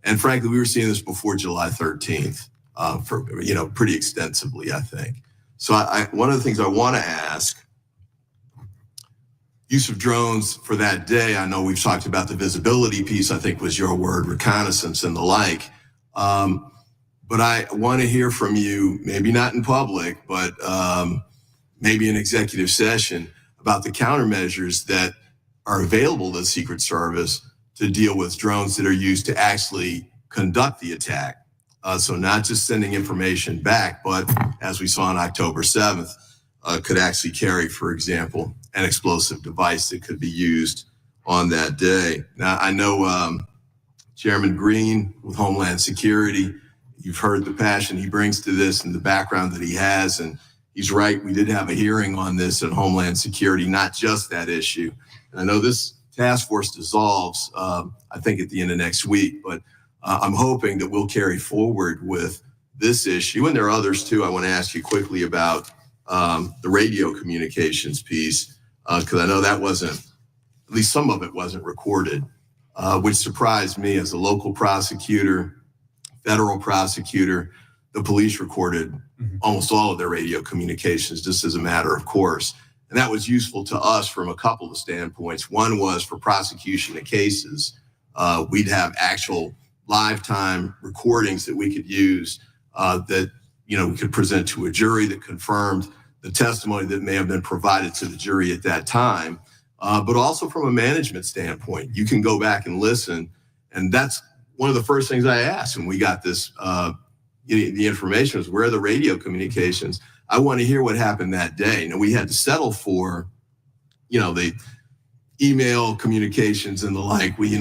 And frankly, we were seeing this before July 13th, pretty extensively, I think. So one of the things I want to ask, use of drones for that day, I know we've talked about the visibility piece, I think was your word, reconnaissance and the like. But I want to hear from you, maybe not in public, but maybe in executive session, about the countermeasures that are available to the Secret Service to deal with drones that are used to actually conduct the attack. So not just sending information back, but as we saw on October 7th, could actually carry, for example, an explosive device that could be used on that day. Now, I know Chairman Green with Homeland Security, you've heard the passion he brings to this and the background that he has, and he's right. We did have a hearing on this in Homeland Security, not just that issue. And I know this task force dissolves, I think, at the end of next week, but I'm hoping that we'll carry forward with this issue. And there are others too. I want to ask you quickly about the radio communications piece, because I know that wasn't, at least some of it wasn't recorded, which surprised me as a local prosecutor, federal prosecutor. The police recorded almost all of their radio communications just as a matter of course. And that was useful to us from a couple of standpoints. One was for prosecution of cases. We'd have actual live time recordings that we could use that, we could present to a jury that confirmed the testimony that may have been provided to the jury at that time. But also from a management standpoint, you can go back and listen. And that's one of the first things I asked when we got this, the information was, where are the radio communications? I want to hear what happened that day. Now, we had to settle for, the email communications and the like, the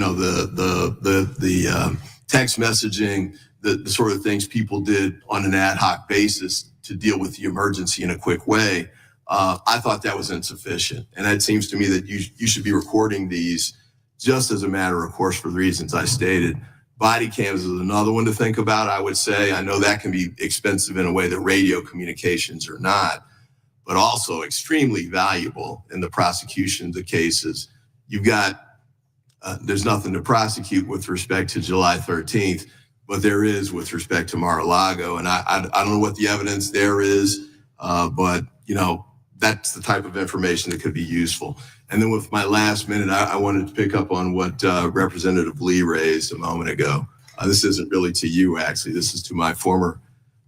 text messaging, the sort of things people did on an ad hoc basis to deal with the emergency in a quick way. I thought that was insufficient. And it seems to me that you should be recording these just as a matter of course for the reasons I stated. Body cams is another one to think about, I would say. I know that can be expensive in a way that radio communications are not, but also extremely valuable in the prosecution of the cases. You've got, there's nothing to prosecute with respect to July 13th, but there is with respect to Mar-a-Lago. And I don't know what the evidence there is, but that's the type of information that could be useful. And then with my last minute, I wanted to pick up on what Representative Lee raised a moment ago. This isn't really to you, actually. This is to my former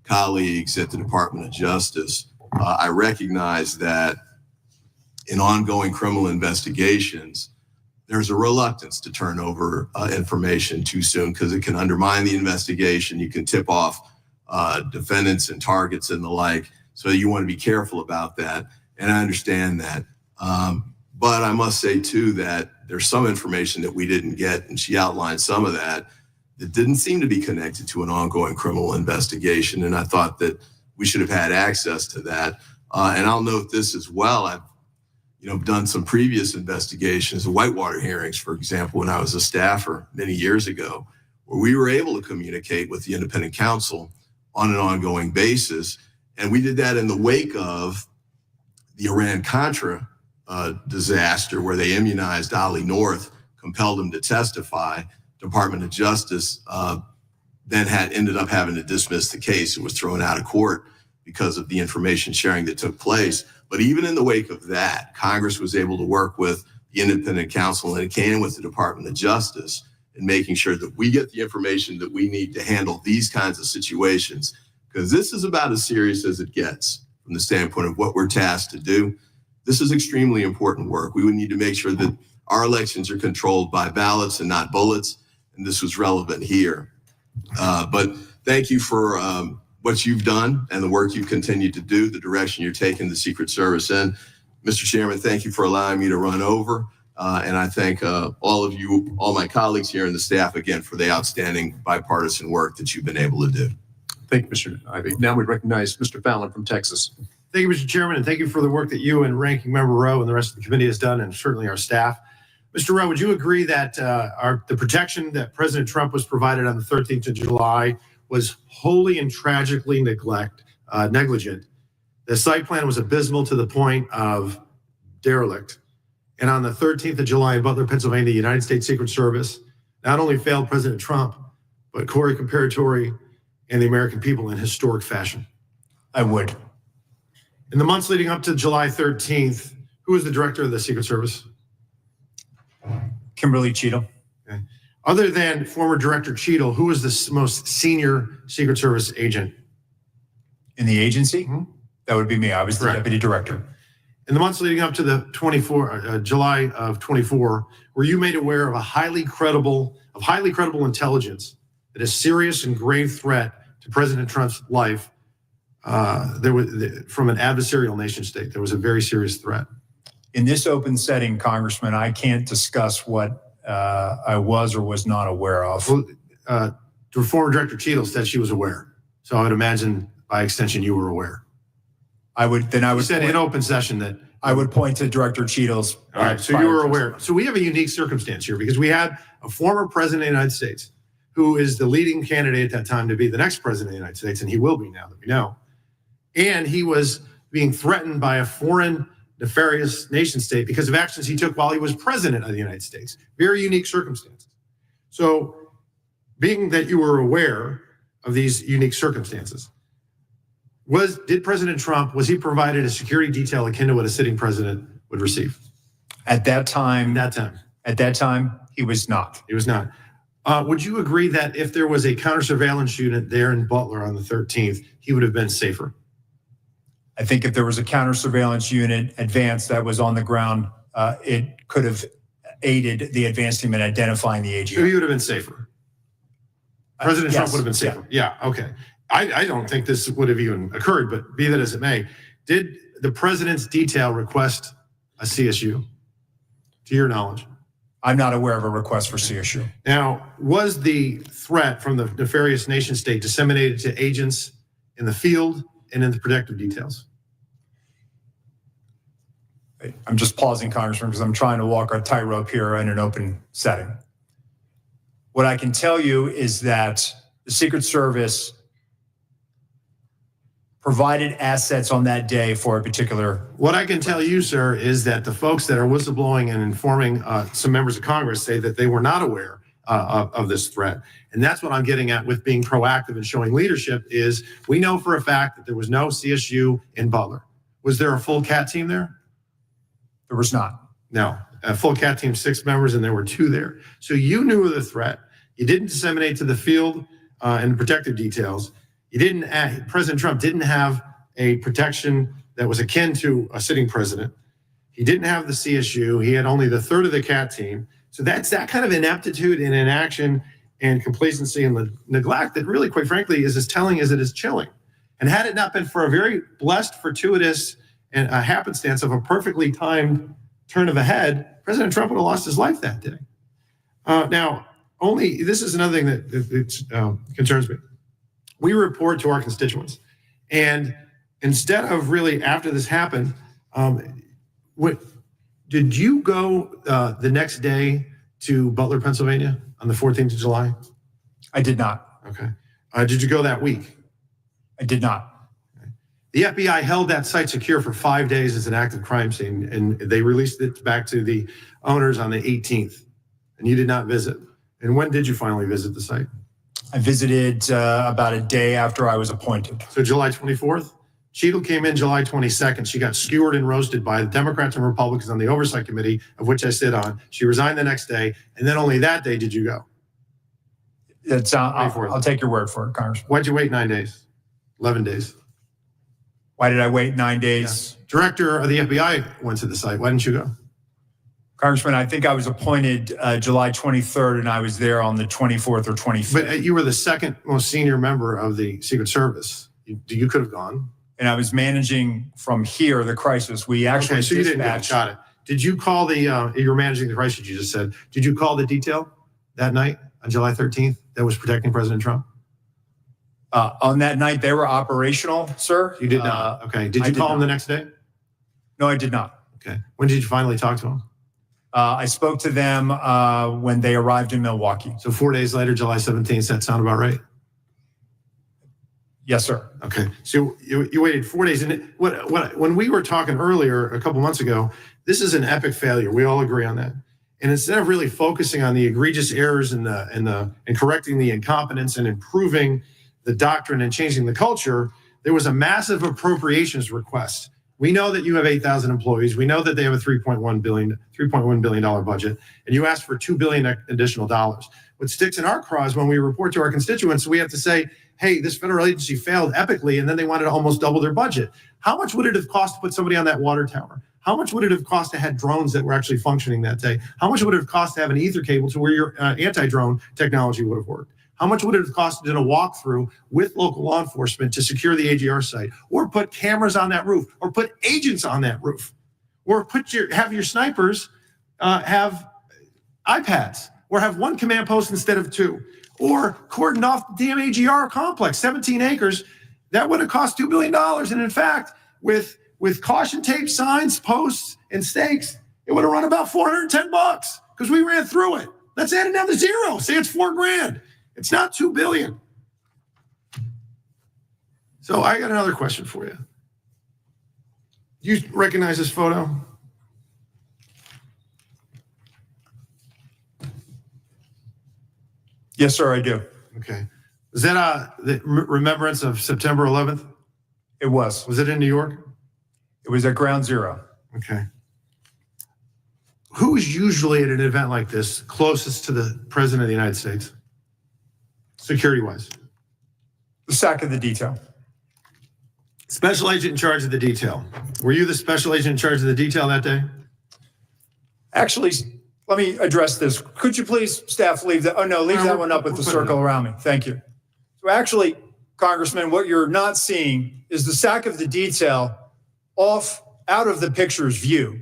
colleagues at the Department of Justice. I recognize that in ongoing criminal investigations, there's a reluctance to turn over information too soon because it can undermine the investigation. You can tip off defendants and targets and the like. So you want to be careful about that. And I understand that. But I must say, too, that there's some information that we didn't get, and she outlined some of that didn't seem to be connected to an ongoing criminal investigation. And I thought that we should have had access to that. And I'll note this as well. I've done some previous investigations, the Whitewater hearings, for example, when I was a staffer many years ago, where we were able to communicate with the independent counsel on an ongoing basis. And we did that in the wake of the Iran-Contra disaster, where they immunized Ali North, compelled him to testify. Department of Justice then ended up having to dismiss the case. It was thrown out of court because of the information sharing that took place. But even in the wake of that, Congress was able to work with the independent counsel and it can with the Department of Justice in making sure that we get the information that we need to handle these kinds of situations, because this is about as serious as it gets from the standpoint of what we're tasked to do. This is extremely important work. We would need to make sure that our elections are controlled by ballots and not bullets, and this was relevant here. But thank you for what you've done and the work you've continued to do, the direction you're taking the Secret Service in. Mr. Chairman, thank you for allowing me to run over. And I thank all of you, all my colleagues here and the staff again for the outstanding bipartisan work that you've been able to do. Thank you, Mr. Ivey. Now we recognize Mr. Fallon from Texas. Thank you, Mr. Chairman, and thank you for the work that you and Ranking Member Rowe and the rest of the committee has done, and certainly our staff. Mr. Rowe, would you agree that the protection that President Trump was provided on the 13th of July was wholly and tragically negligent? The site plan was abysmal to the point of derelict. And on the 13th of July in Butler, Pennsylvania, the United States Secret Service not only failed President Trump, but Corey Comparatori and the American people in historic fashion? I would. In the months leading up to July 13th, who was the director of the Secret Service? Kimberly Cheatham. Okay. Other than former Director Cheadle, who was the most senior Secret Service agent? In the agency? Mhm. That would be me. I was the Correct. deputy director. In the months leading up to the July of 24, were you made aware of highly credible intelligence that a serious and grave threat to President Trump's life from an adversarial nation state? There was a very serious threat. In this open setting, Congressman, I can't discuss what I was or was not aware of. Well, the former Director Cheadle said she was aware. So I would imagine by extension you were aware. You said in open session that. I would point to Director Cheadle's. All right, so you were aware. So we have a unique circumstance here because we had a former president of the United States who is the leading candidate at that time to be the next president of the United States, and he will be now that we know. And he was being threatened by a foreign nefarious nation state because of actions he took while he was president of the United States. Very unique circumstances. So being that you were aware of these unique circumstances, did President Trump, was he provided a security detail akin to what a sitting president would receive? At that time, he was not. He was not. Would you agree that if there was a counter-surveillance unit there in Butler on the 13th, he would have been safer? I think if there was a counter-surveillance unit advance that was on the ground, it could have aided the advance team in identifying the AG. So he would have been safer. President Trump would have been safer. Yeah, okay. I don't think this would have even occurred, but be that as it may, did the president's detail request a CSU, to your knowledge? I'm not aware of a request for CSU. Now, was the threat from the nefarious nation state disseminated to agents in the field and in the protective details? I'm just pausing, Congressman, because I'm trying to walk a tightrope here in an open setting. What I can tell you is that the Secret Service provided assets on that day for a particular. What I can tell you, sir, is that the folks that are whistleblowing and informing some members of Congress say that they were not aware of this threat. And that's what I'm getting at with being proactive and showing leadership is we know for a fact that there was no CSU in Butler. Was there a full CAT team there? There was not. No, a full CAT team, 6 members, and there were 2 there. So you knew of the threat. You didn't disseminate to the field and protective details. President Trump didn't have a protection that was akin to a sitting president. He didn't have the CSU. He had only the third of the CAT team. So that's that kind of ineptitude and inaction and complacency and neglect that really, quite frankly, is as telling as it is chilling. And had it not been for a very blessed, fortuitous, and a happenstance of a perfectly timed turn of a head, President Trump would have lost his life that day. This is another thing that concerns me. We report to our constituents. And instead of really, after this happened, did you go the next day to Butler, Pennsylvania on the 14th of July? I did not. Okay. Did you go that week? I did not. The FBI held that site secure for 5 days as an active crime scene, and they released it back to the owners on the 18th, and you did not visit. And when did you finally visit the site? I visited about a day after I was appointed. So July 24th? Cheadle came in July 22nd. She got skewered and roasted by the Democrats and Republicans on the oversight committee, of which I sit on. She resigned the next day, and then only that day did you go. I'll take your word for it, Congressman. Why'd you wait 9 days? 11 days. Why did I wait 9 days? Yeah. Director of the FBI went to the site. Why didn't you go? Congressman, I think I was appointed July 23rd, and I was there on the 24th or 25th. But you were the second most senior member of the Secret Service. You could have gone. And I was managing from here the crisis. We actually so you didn't get shot at. Did you call the? You were managing the crisis. You just said. Did you call the detail that night on July 13th that was protecting President Trump? On that night, they were operational, sir. You did not. Okay. Did you call him the next day? No, I did not. Okay. When did you finally talk to him? I spoke to them when they arrived in Milwaukee. So 4 days later, July 17th. Does that sound about right? Yes, sir. Okay. So you waited 4 days. And when we were talking earlier, a couple months ago, this is an epic failure. We all agree on that. And instead of really focusing on the egregious errors and correcting the incompetence and improving the doctrine and changing the culture, there was a massive appropriations request. We know that you have 8,000 employees. We know that they have a $3.1 billion budget, and you asked for $2 billion additional dollars. What sticks in our craw is when we report to our constituents, we have to say, hey, this federal agency failed epically, and then they wanted to almost double their budget. How much would it have cost to put somebody on that water tower? How much would it have cost to have drones that were actually functioning that day? How much would it have cost to have an ether cable to where your anti-drone technology would have worked? How much would it have cost to do a walkthrough with local law enforcement to secure the AGR site, or put cameras on that roof, or put agents on that roof, or have your snipers have iPads, or have one command post instead of two, or cordon off the damn AGR complex, 17 acres? That would have cost $2 billion. And in fact, with caution tape, signs, posts, and stakes, it would have run about $410 because we ran through it. Let's add another zero. Say it's $4,000. It's not $2 billion. So I got another question for you. Do you recognize this photo? Yes, sir, I do. Okay. Is that the remembrance of September 11th? It was. Was it in New York? It was at Ground Zero. Okay. Who is usually at an event like this closest to the President of the United States, security-wise? The sack of the detail. Special agent in charge of the detail. Were you the special agent in charge of the detail that day? Actually, let me address this. Could you please, staff, leave that? Oh, no, leave that one up with the circle around me. Thank you. So actually, Congressman, what you're not seeing is the sack of the detail out of the picture's view.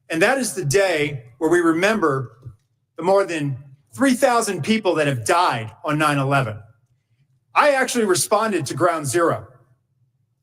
And that is the day where we remember the more than 3,000 people that have died on 9/11. I actually responded to Ground Zero.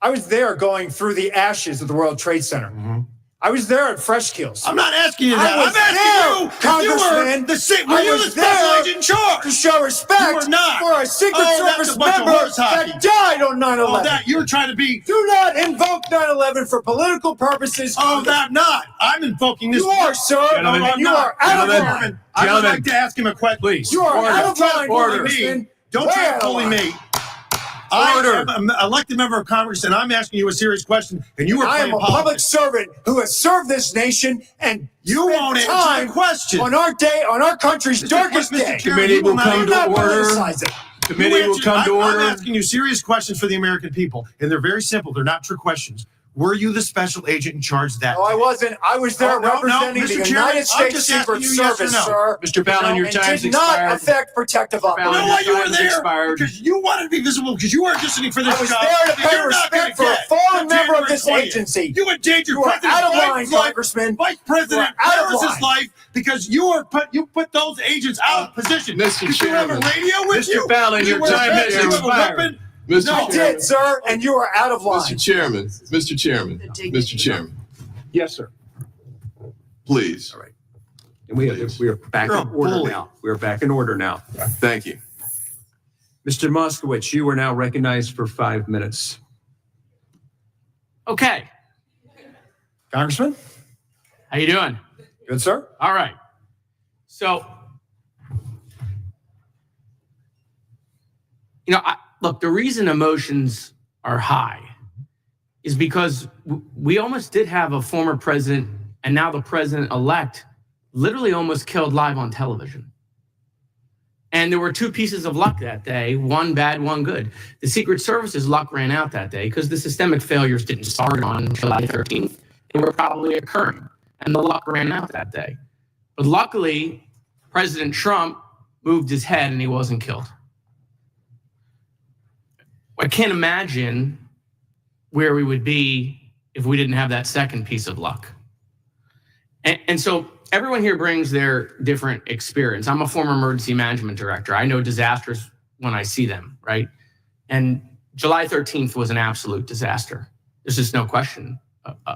I was there going through the ashes of the World Trade Center. Mm-hmm. I was there at Fresh Kills. I'm not asking you that. I'm asking you, Congressman. Were you the special agent in charge? To show respect for a Secret Service member that died on 9/11. You're trying to be. Do not invoke 9/11 for political purposes. Oh, I'm not. I'm invoking this. You are, sir. And you are out of line. I would like to ask him a question. Please. You are out of line, Congressman. Don't try to bully me. I am an elected member of Congress, and I'm asking you a serious question, and you are playing politics. I am a public servant who has served this nation, and you won't answer the question on our country's darkest day. Committee will come to order. Committee will come to order. I'm asking you serious questions for the American people, and they're very simple. They're not trick questions. Were you the special agent in charge that day? No, I wasn't. I was there representing the United States Secret Service, sir. Mr. Fallon, your time's expired. Did not affect protective operations. You know why you were there? Because you wanted to be visible, because you weren't listening for this job. I was there to pay respect for a fallen member of this agency. You endangered President Congressman, Vice President Harris's life, because you put those agents out of position. Mr. Chairman. You have a radio with you? Mr. Fallon, your time has expired. I did, sir, and you are out of line. Mr. Chairman. Yes, sir. Please. All right. And we are back in order now. We are back in order now. Thank you. Mr. Moskowitz, you are now recognized for 5 minutes. Okay. Congressman? How you doing? Good, sir. All right. So, look, the reason emotions are high is because we almost did have a former president, and now the president-elect literally almost killed live on television. And there were two pieces of luck that day, one bad, one good. The Secret Service's luck ran out that day because the systemic failures didn't start on July 13th. They were probably occurring, and the luck ran out that day. But luckily, President Trump moved his head and he wasn't killed. I can't imagine where we would be if we didn't have that second piece of luck. And so everyone here brings their different experience. I'm a former emergency management director. I know disasters when I see them, right? And July 13th was an absolute disaster. There's just no question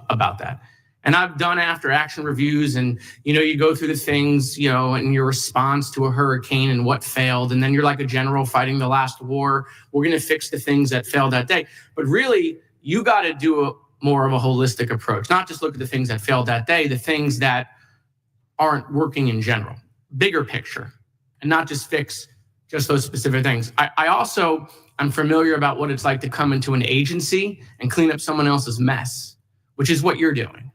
about that. And I've done after action reviews, and you go through the things, and your response to a hurricane and what failed. And then you're like a general fighting the last war. We're going to fix the things that failed that day. But really, you got to do more of a holistic approach, not just look at the things that failed that day, the things that aren't working in general, bigger picture, and not just fix just those specific things. I also am familiar about what it's like to come into an agency and clean up someone else's mess, which is what you're doing,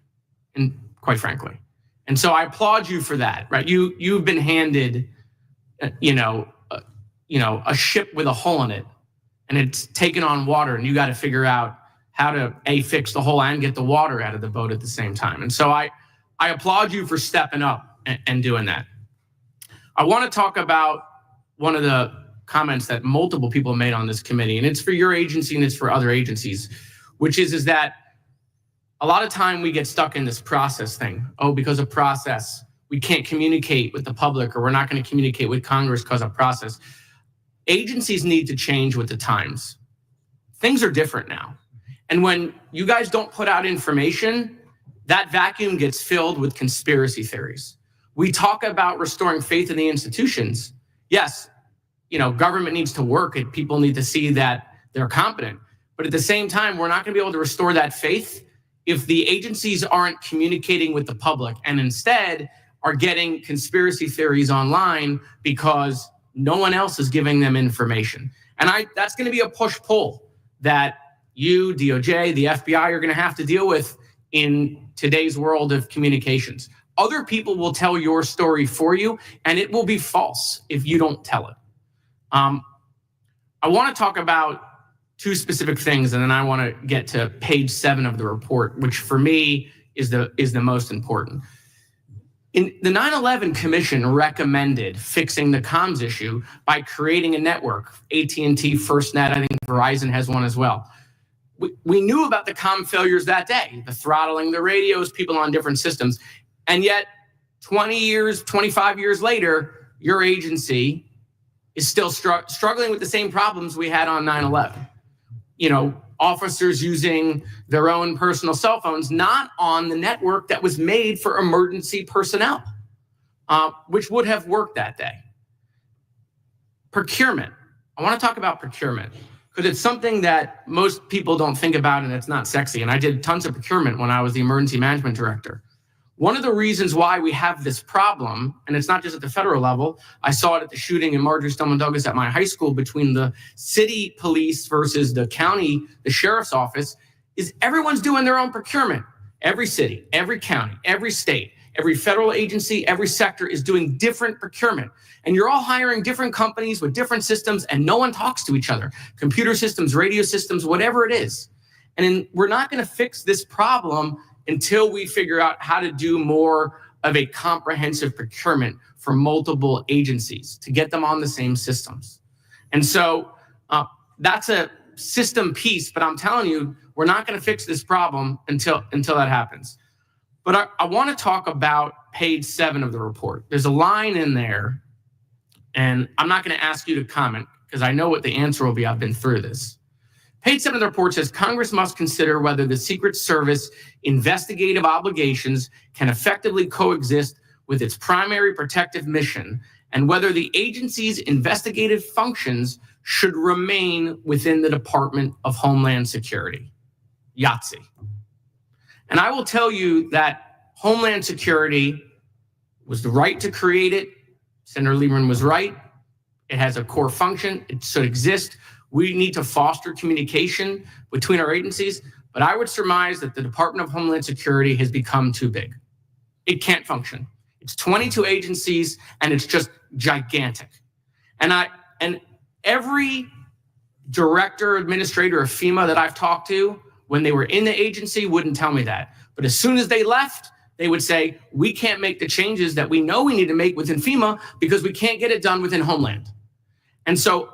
and quite frankly. And so I applaud you for that, right? You've been handed, a ship with a hole in it, and it's taken on water, and you got to figure out how to fix the hole and get the water out of the boat at the same time. And so I applaud you for stepping up and doing that. I want to talk about one of the comments that multiple people made on this committee, and it's for your agency and it's for other agencies, which is that a lot of time we get stuck in this process thing. Oh, because of process, we can't communicate with the public, or we're not going to communicate with Congress because of process. Agencies need to change with the times. Things are different now. And when you guys don't put out information, that vacuum gets filled with conspiracy theories. We talk about restoring faith in the institutions. Yes, government needs to work and people need to see that they're competent. But at the same time, we're not going to be able to restore that faith if the agencies aren't communicating with the public and instead are getting conspiracy theories online because no one else is giving them information. And that's going to be a push-pull that you, DOJ, the FBI are going to have to deal with in today's world of communications. Other people will tell your story for you, and it will be false if you don't tell it. I want to talk about two specific things, and then I want to get to page 7 of the report, which for me is the most important. The 9/11 Commission recommended fixing the comms issue by creating a network. AT&T, FirstNet, I think Verizon has one as well. We knew about the comm failures that day, the throttling, the radios, people on different systems. And yet 20 years, 25 years later, your agency is still struggling with the same problems we had on 9/11. Officers using their own personal cell phones, not on the network that was made for emergency personnel, which would have worked that day. Procurement. I want to talk about procurement because it's something that most people don't think about, and it's not sexy. And I did tons of procurement when I was the emergency management director. One of the reasons why we have this problem, and it's not just at the federal level, I saw it at the shooting in Marjory Stoneman Douglas at my high school between the city police versus the county, the sheriff's office, is everyone's doing their own procurement. Every city, every county, every state, every federal agency, every sector is doing different procurement. And you're all hiring different companies with different systems, and no one talks to each other. Computer systems, radio systems, whatever it is. And we're not going to fix this problem until we figure out how to do more of a comprehensive procurement for multiple agencies to get them on the same systems. And so that's a system piece, but I'm telling you, we're not going to fix this problem until that happens. But I want to talk about page 7 of the report. There's a line in there, and I'm not going to ask you to comment because I know what the answer will be. I've been through this. Page 7 of the report says Congress must consider whether the Secret Service investigative obligations can effectively coexist with its primary protective mission and whether the agency's investigative functions should remain within the Department of Homeland Security. Yahtzee. And I will tell you that Homeland Security was the right to create it. Senator Lieberman was right. It has a core function. It should exist. We need to foster communication between our agencies, but I would surmise that the Department of Homeland Security has become too big. It can't function. It's 22 agencies, and it's just gigantic. And every director, administrator of FEMA that I've talked to, when they were in the agency, wouldn't tell me that. But as soon as they left, they would say, we can't make the changes that we know we need to make within FEMA because we can't get it done within Homeland. And so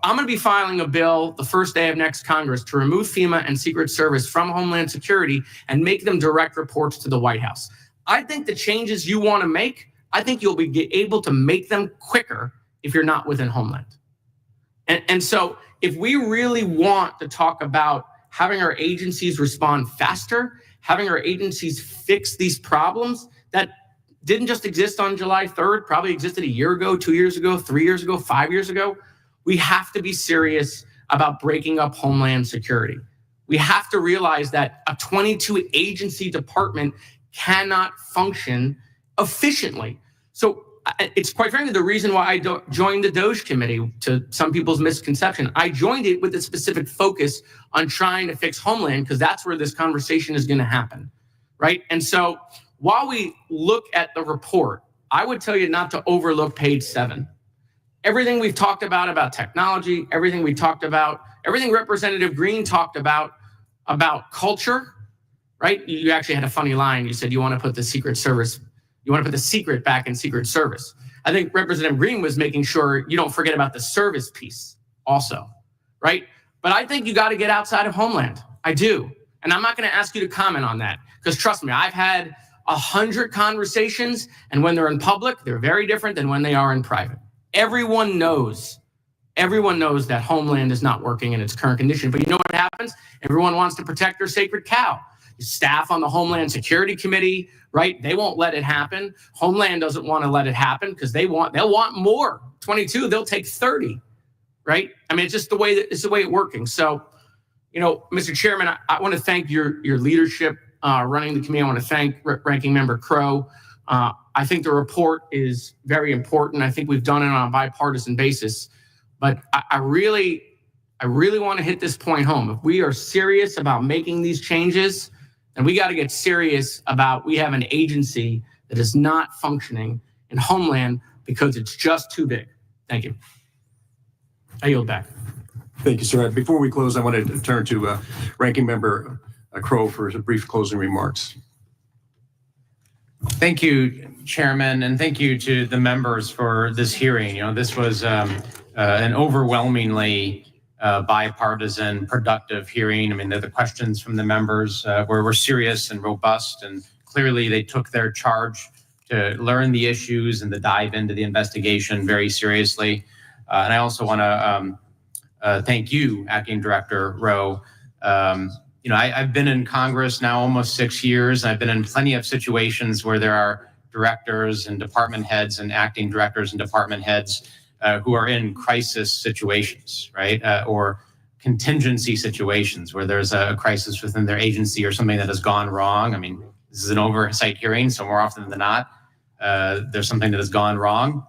I'm going to be filing a bill the first day of next Congress to remove FEMA and Secret Service from Homeland Security and make them direct reports to the White House. I think the changes you want to make, I think you'll be able to make them quicker if you're not within Homeland. And so if we really want to talk about having our agencies respond faster, having our agencies fix these problems that didn't just exist on July 3rd, probably existed a year ago, 2 years ago, 3 years ago, 5 years ago, we have to be serious about breaking up Homeland Security. We have to realize that a 22 agency department cannot function efficiently. So it's quite frankly the reason why I joined the DOJ committee, to some people's misconception. I joined it with a specific focus on trying to fix Homeland, because that's where this conversation is going to happen, right? And so while we look at the report, I would tell you not to overlook page 7. Everything we've talked about technology, everything we talked about, everything Representative Green talked about culture, right? You actually had a funny line. You said you want to put the Secret Service, you want to put the secret back in Secret Service. I think Representative Green was making sure you don't forget about the service piece also, right? But I think you got to get outside of Homeland. I do. And I'm not going to ask you to comment on that, because trust me, I've had 100 conversations, and when they're in public, they're very different than when they are in private. Everyone knows that Homeland is not working in its current condition. But you know what happens? Everyone wants to protect their sacred cow. Staff on the Homeland Security Committee, right? They won't let it happen. Homeland doesn't want to let it happen because they'll want more. 22, they'll take 30, right? I mean, it's just the way it's working. So, you know, Mr. Chairman, I want to thank your leadership running the committee. I want to thank Ranking Member Crowe. I think the report is very important. I think we've done it on a bipartisan basis, but I really want to hit this point home. If we are serious about making these changes, then we got to get serious about we have an agency that is not functioning in Homeland because it's just too big. Thank you. I yield back. Thank you, sir. Before we close, I wanted to turn to Ranking Member Crowe for a brief closing remarks. Thank you, Chairman, and thank you to the members for this hearing. You know, this was an overwhelmingly bipartisan, productive hearing. I mean, the questions from the members were serious and robust, and clearly they took their charge to learn the issues and to dive into the investigation very seriously. And I also want to thank you, Acting Director Rowe. You know, I've been in Congress now almost 6 years, and I've been in plenty of situations where there are directors and department heads and acting directors and department heads who are in crisis situations, right? Or contingency situations where there's a crisis within their agency or something that has gone wrong. I mean, this is an oversight hearing, so more often than not, there's something that has gone wrong.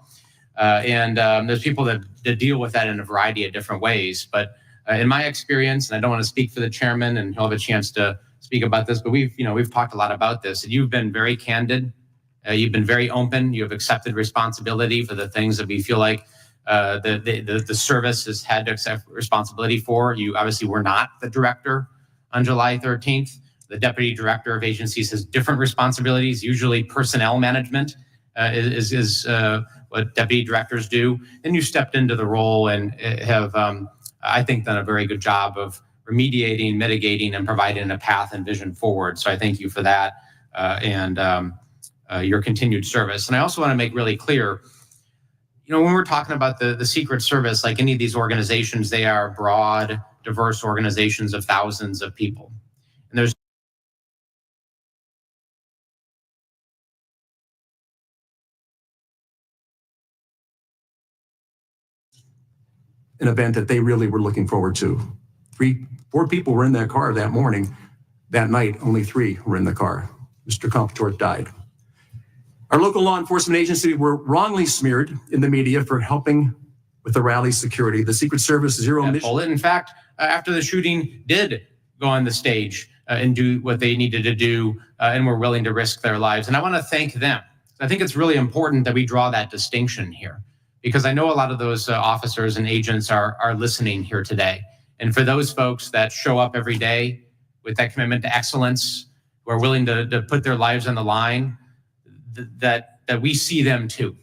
And there's people that deal with that in a variety of different ways. But in my experience, and I don't want to speak for the chairman, and he'll have a chance to speak about this, but we've talked a lot about this, and you've been very candid. You've been very open. You have accepted responsibility for the things that we feel like the service has had to accept responsibility for. You obviously were not the director on July 13th. The deputy director of agencies has different responsibilities. Usually personnel management is what deputy directors do. Then you stepped into the role and have, I think, done a very good job of remediating, mitigating, and providing a path and vision forward. So I thank you for that and your continued service. And I also want to make really clear, you know, when we're talking about the Secret Service, like any of these organizations, they are broad, diverse organizations of thousands of people. And there's an event that they really were looking forward to. 4 people were in that car that morning. That night, only 3 were in the car. Mr. Comptorth died. Our local law enforcement agency were wrongly smeared in the media for helping with the rally security. The Secret Service zero mission. In fact, after the shooting, did go on the stage and do what they needed to do and were willing to risk their lives. And I want to thank them. I think it's really important that we draw that distinction here, because I know a lot of those officers and agents are listening here today. And for those folks that show up every day with that commitment to excellence, who are willing to put their lives on the line, that we see them too,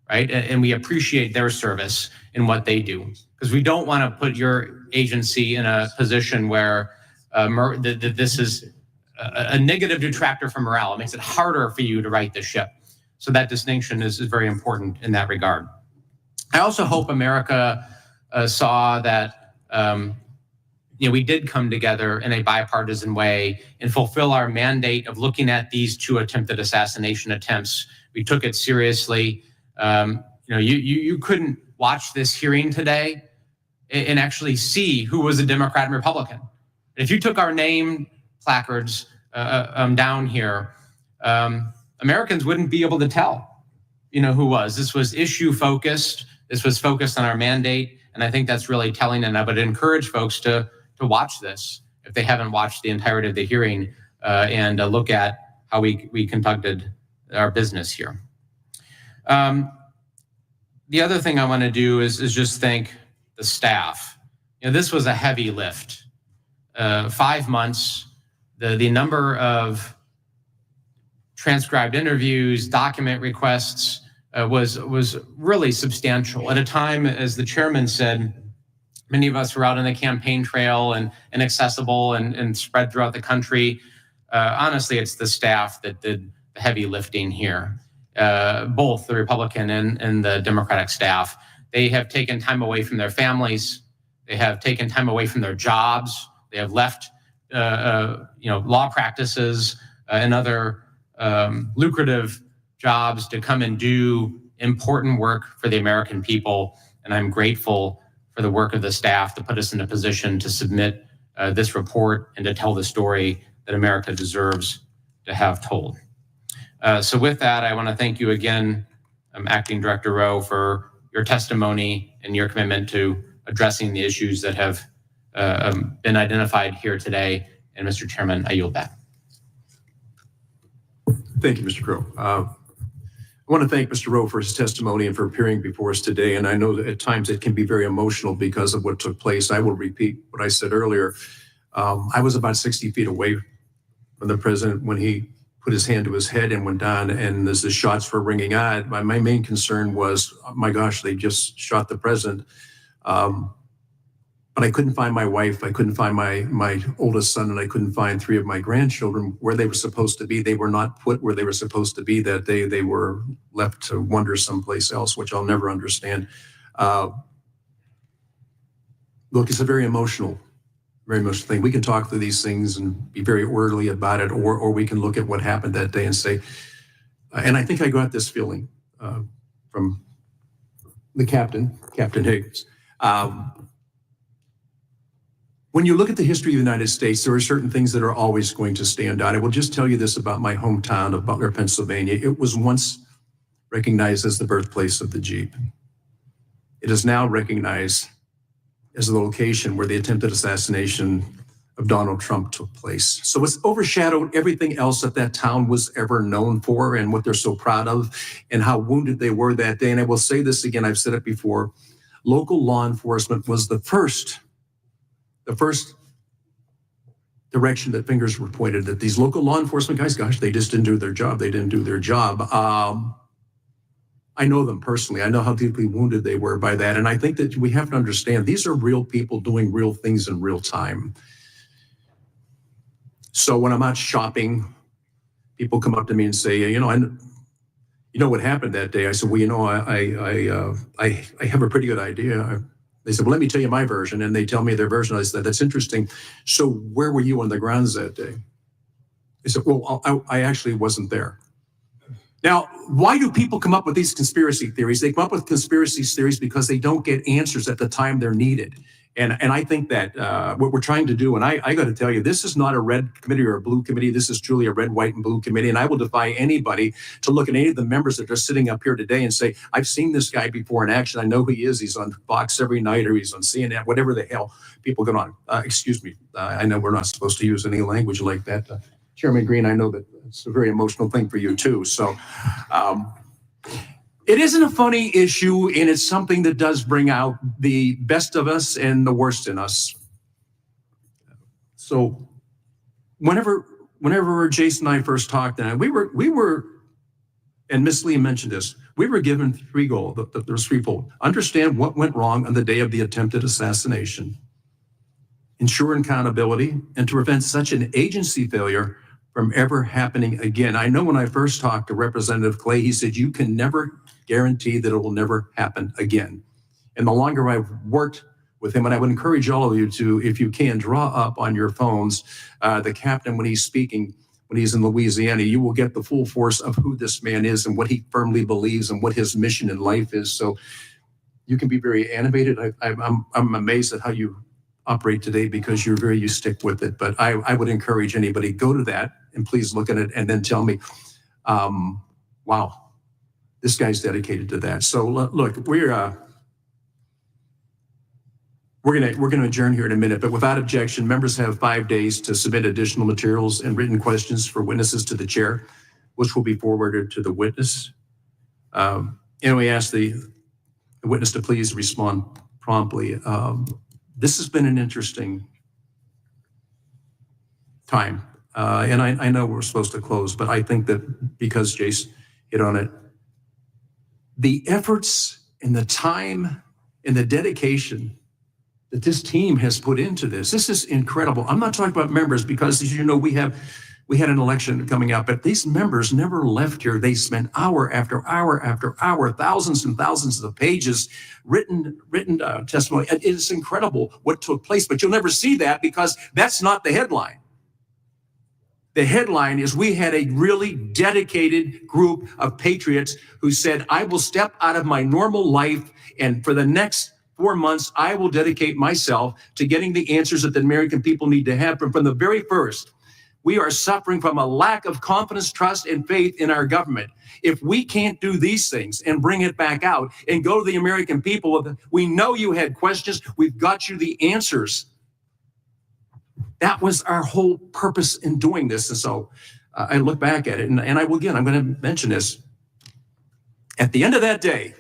right? And we appreciate their service in what they do, because we don't want to put your agency in a position where this is a negative detractor from morale. It makes it harder for you to right the ship. So that distinction is very important in that regard. I also hope America saw that we did come together in a bipartisan way and fulfill our mandate of looking at these 2 attempted assassination attempts. We took it seriously. You couldn't watch this hearing today and actually see who was a Democrat and Republican. If you took our name placards down here, Americans wouldn't be able to tell, who was. This was issue focused. This was focused on our mandate. And I think that's really telling. And I would encourage folks to watch this if they haven't watched the entirety of the hearing and look at how we conducted our business here. The other thing I want to do is just thank the staff. This was a heavy lift. 5 months, the number of transcribed interviews, document requests was really substantial. At a time, as the chairman said, many of us were out on the campaign trail and accessible and spread throughout the country. Honestly, it's the staff that did the heavy lifting here, both the Republican and the Democratic staff. They have taken time away from their families. They have taken time away from their jobs. They have left, law practices and other lucrative jobs to come and do important work for the American people. And I'm grateful for the work of the staff to put us in a position to submit this report and to tell the story that America deserves to have told. So with that, I want to thank you again, Acting Director Rowe, for your testimony and your commitment to addressing the issues that have been identified here today. And Mr. Chairman, I yield back. Thank you, Mr. Crow. I want to thank Mr. Rowe for his testimony and for appearing before us today. And I know that at times it can be very emotional because of what took place. I will repeat what I said earlier. I was about 60 feet away from the president when he put his hand to his head and went down, and as the shots were ringing out, my main concern was, oh my gosh, they just shot the president. But I couldn't find my wife. I couldn't find my oldest son, and I couldn't find 3 of my grandchildren where they were supposed to be. They were not put where they were supposed to be that day. They were left to wander someplace else, which I'll never understand. Look, it's a very emotional thing. We can talk through these things and be very orderly about it, or we can look at what happened that day and say, and I think I got this feeling from the Captain Higgs. When you look at the history of the United States, there are certain things that are always going to stand out. I will just tell you this about my hometown of Butler, Pennsylvania. It was once recognized as the birthplace of the Jeep. It is now recognized as the location where the attempted assassination of Donald Trump took place. So it's overshadowed everything else that that town was ever known for and what they're so proud of and how wounded they were that day. And I will say this again, I've said it before, local law enforcement was the first direction that fingers were pointed at these local law enforcement guys. Gosh, they just didn't do their job. They didn't do their job. I know them personally. I know how deeply wounded they were by that. And I think that we have to understand these are real people doing real things in real time. So when I'm out shopping, people come up to me and say, you know what happened that day? I said, well, I have a pretty good idea. They said, well, let me tell you my version. And they tell me their version. I said, that's interesting. So where were you on the grounds that day? They said, well, I actually wasn't there. Now, why do people come up with these conspiracy theories? They come up with conspiracy theories because they don't get answers at the time they're needed. And I think that what we're trying to do, and I got to tell you, this is not a red committee or a blue committee. This is truly a red, white, and blue committee. And I will defy anybody to look at any of the members that are sitting up here today and say, I've seen this guy before in action. I know who he is. He's on Fox every night, or he's on CNN, whatever the hell people get on. Excuse me. I know we're not supposed to use any language like that. Chairman Green, I know that it's a very emotional thing for you too. So it isn't a funny issue, and it's something that does bring out the best of us and the worst in us. So whenever Jason and I first talked, and we were, and Miss Lee mentioned this, we were given 3 goals. There's threefold. Understand what went wrong on the day of the attempted assassination, ensure accountability, and to prevent such an agency failure from ever happening again. I know when I first talked to Representative Clay, he said, you can never guarantee that it will never happen again. And the longer I've worked with him, and I would encourage all of you to, if you can, draw up on your phones the captain when he's speaking, when he's in Louisiana, you will get the full force of who this man is and what he firmly believes and what his mission in life is. So you can be very animated. I'm amazed at how you operate today because you stick with it. But I would encourage anybody, go to that and please look at it and then tell me. Wow, this guy's dedicated to that. So look, we're going to adjourn here in a minute, but without objection, members have 5 days to submit additional materials and written questions for witnesses to the chair, which will be forwarded to the witness. And we ask the witness to please respond promptly. This has been an interesting time. And I know we're supposed to close, but I think that because Jace hit on it, the efforts and the time and the dedication that this team has put into this is incredible. I'm not talking about members because, as you know, we had an election coming up, but these members never left here. They spent hour after hour after hour, thousands and thousands of pages, written testimony. It is incredible what took place, but you'll never see that because that's not the headline. The headline is we had a really dedicated group of patriots who said, I will step out of my normal life, and for the next 4 months, I will dedicate myself to getting the answers that the American people need to have. From the very first, we are suffering from a lack of confidence, trust, and faith in our government. If we can't do these things and bring it back out and go to the American people, we know you had questions, we've got you the answers. That was our whole purpose in doing this. And so I look back at it, and I'm going to mention this. At the end of that day,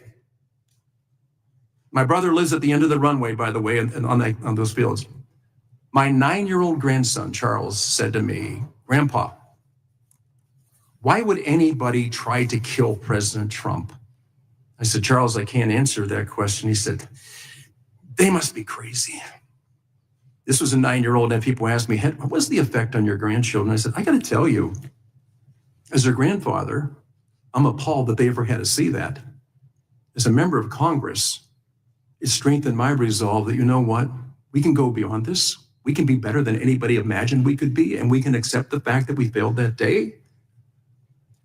my brother lives at the end of the runway, by the way, on those fields. My 9-year-old grandson, Charles, said to me, Grandpa, why would anybody try to kill President Trump? I said, Charles, I can't answer that question. He said, they must be crazy. This was a 9-year-old, and people asked me, what was the effect on your grandchildren? I said, I got to tell you, as their grandfather, I'm appalled that they ever had to see that. As a member of Congress, it strengthened my resolve that, you know what, we can go beyond this. We can be better than anybody imagined we could be, and we can accept the fact that we failed that day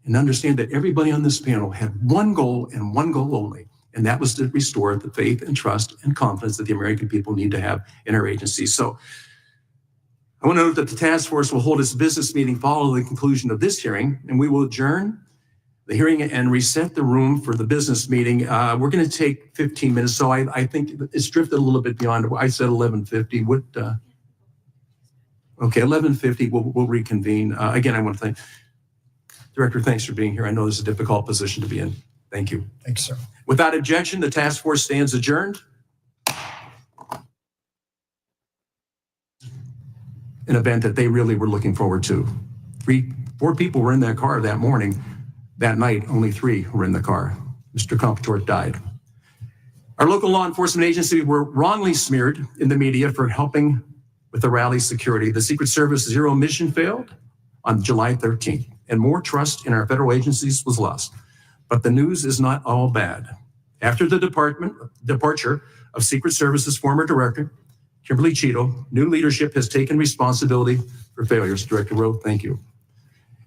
and understand that everybody on this panel had one goal and one goal only, and that was to restore the faith and trust and confidence that the American people need to have in our agencies. So I want to note that the task force will hold its business meeting following the conclusion of this hearing, and we will adjourn the hearing and reset the room for the business meeting. We're going to take 15 minutes, so I think it's drifted a little bit beyond. I said 11:50. Okay, 11:50. We'll reconvene. Again, I want to thank Director. Thanks for being here. I know this is a difficult position to be in. Thank you. Thanks, sir. Without objection, the task force stands adjourned. An event that they really were looking forward to. 4 people were in that car that morning. That night, only 3 were in the car. Mr. Comptor died. Our local law enforcement agencies were wrongly smeared in the media for helping with the rally security. The Secret Service Zero mission failed on July 13th, and more trust in our federal agencies was lost. But the news is not all bad. After the departure of Secret Service's former director, Kimberly Cheeto, new leadership has taken responsibility for failures. Director Rowe, thank you.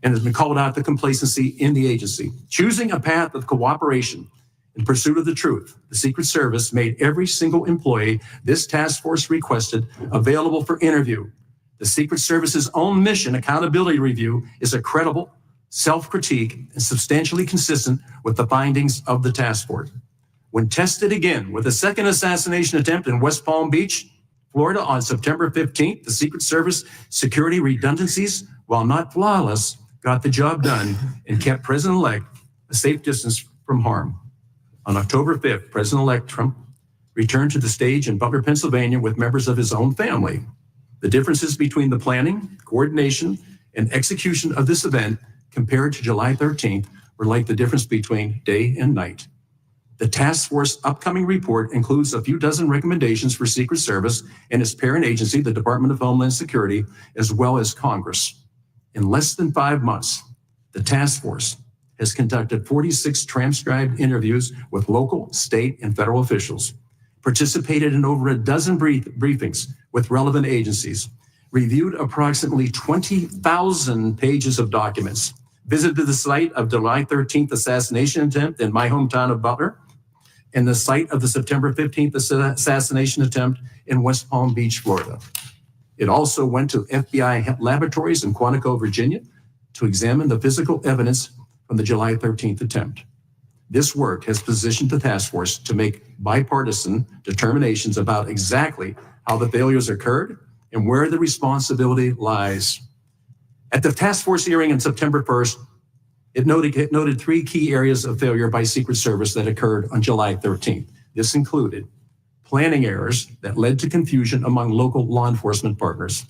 And has been called out the complacency in the agency. Choosing a path of cooperation in pursuit of the truth, the Secret Service made every single employee this task force requested available for interview. The Secret Service's own mission accountability review is a credible self-critique and substantially consistent with the findings of the task force. When tested again with a second assassination attempt in West Palm Beach, Florida on September 15th, the Secret Service security redundancies, while not flawless, got the job done and kept President-elect a safe distance from harm. On October 5th, President-elect Trump returned to the stage in Butler, Pennsylvania with members of his own family. The differences between the planning, coordination, and execution of this event compared to July 13th were like the difference between day and night. The task force upcoming report includes a few dozen recommendations for Secret Service and its parent agency, the Department of Homeland Security, as well as Congress. In less than 5 months, the task force has conducted 46 transcribed interviews with local, state, and federal officials, participated in over a dozen briefings with relevant agencies, reviewed approximately 20,000 pages of documents, visited the site of July 13th assassination attempt in my hometown of Butler, and the site of the September 15th assassination attempt in West Palm Beach, Florida. It also went to FBI laboratories in Quantico, Virginia, to examine the physical evidence from the July 13th attempt. This work has positioned the task force to make bipartisan determinations about exactly how the failures occurred and where the responsibility lies. At the task force hearing on September 1st, it noted three key areas of failure by Secret Service that occurred on July 13th. This included planning errors that led to confusion among local law enforcement partners,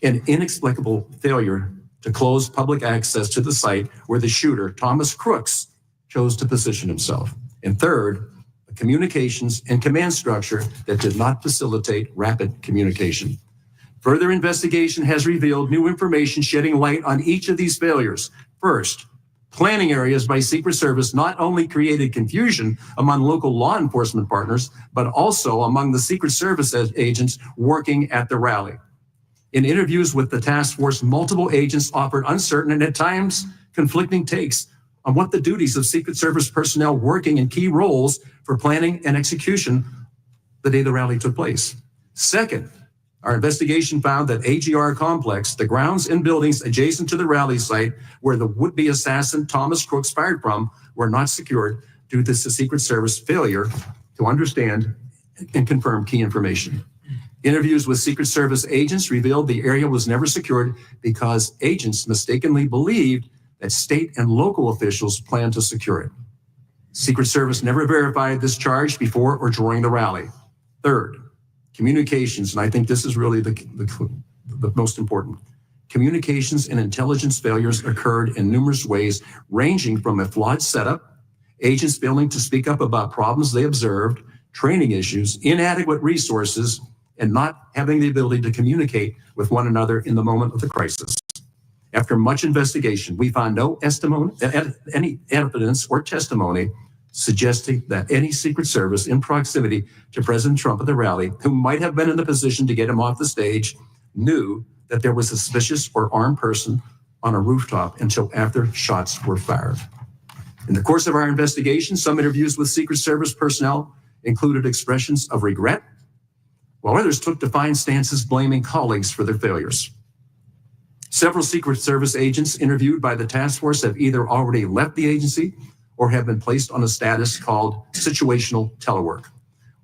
an inexplicable failure to close public access to the site where the shooter, Thomas Crooks, chose to position himself. And third, a communications and command structure that did not facilitate rapid communication. Further investigation has revealed new information shedding light on each of these failures. First, planning areas by Secret Service not only created confusion among local law enforcement partners, but also among the Secret Service agents working at the rally. In interviews with the task force, multiple agents offered uncertain and at times conflicting takes on what the duties of Secret Service personnel working in key roles for planning and execution the day the rally took place. Second, our investigation found that AGR complex, the grounds and buildings adjacent to the rally site where the would-be assassin Thomas Crooks fired from were not secured due to the Secret Service failure to understand and confirm key information. Interviews with Secret Service agents revealed the area was never secured because agents mistakenly believed that state and local officials planned to secure it. Secret Service never verified this charge before or during the rally. Third, communications, and I think this is really the most important. Communications and intelligence failures occurred in numerous ways, ranging from a flawed setup, agents failing to speak up about problems they observed, training issues, inadequate resources, and not having the ability to communicate with one another in the moment of the crisis. After much investigation, we found no any evidence or testimony suggesting that any Secret Service in proximity to President Trump at the rally, who might have been in the position to get him off the stage, knew that there was a suspicious or armed person on a rooftop until after shots were fired. In the course of our investigation, some interviews with Secret Service personnel included expressions of regret, while others took defiant stances blaming colleagues for their failures. Several Secret Service agents interviewed by the task force have either already left the agency or have been placed on a status called situational telework,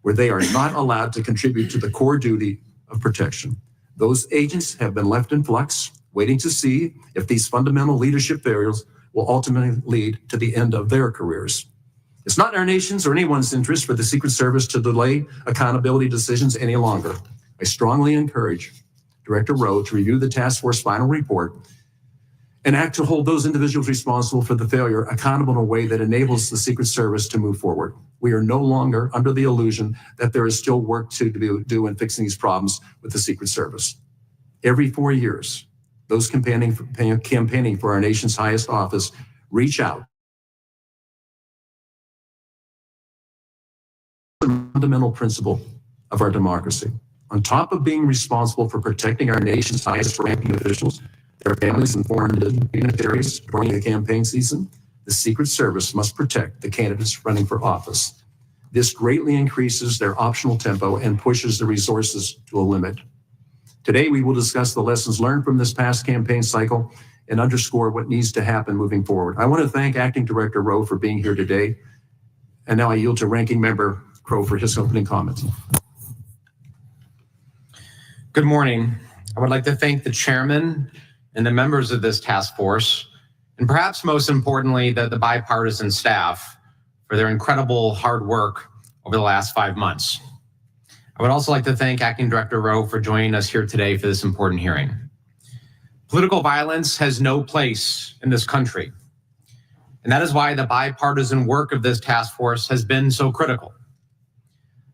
where they are not allowed to contribute to the core duty of protection. Those agents have been left in flux, waiting to see if these fundamental leadership failures will ultimately lead to the end of their careers. It's not in our nation's or anyone's interest for the Secret Service to delay accountability decisions any longer. I strongly encourage Director Rowe to review the task force final report and act to hold those individuals responsible for the failure accountable in a way that enables the Secret Service to move forward. We are no longer under the illusion that there is still work to do in fixing these problems with the Secret Service. Every 4 years, those campaigning for our nation's highest office reach out. The fundamental principle of our democracy. On top of being responsible for protecting our nation's highest ranking officials, their families and foreign dignitaries during the campaign season, the Secret Service must protect the candidates running for office. This greatly increases their optional tempo and pushes the resources to a limit. Today, we will discuss the lessons learned from this past campaign cycle and underscore what needs to happen moving forward. I want to thank Acting Director Rowe for being here today. And now I yield to Ranking Member Crow for his opening comments. Good morning. I would like to thank the chairman and the members of this task force, and perhaps most importantly, the bipartisan staff for their incredible hard work over the last 5 months. I would also like to thank Acting Director Rowe for joining us here today for this important hearing. Political violence has no place in this country, and that is why the bipartisan work of this task force has been so critical.